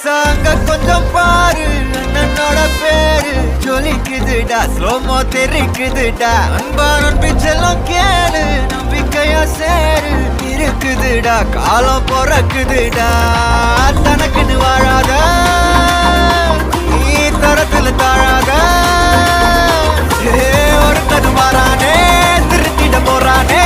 சாங்க கொஞ்சம் பாரு அண்ணனோட பேரு ஜொலிக்குதுடா ஸ்லோமோ தெரிக்குதுடா அன்பானன் பிச்செல்லாம் கேளு நம்பிக்கையா சேரு இருக்குதுடா காலம் பிறக்குதுடா தனக்குன்னு வாழாத நீ தரத்துல தாழாத ஒருத்தது மாறானே திருத்திட போறானே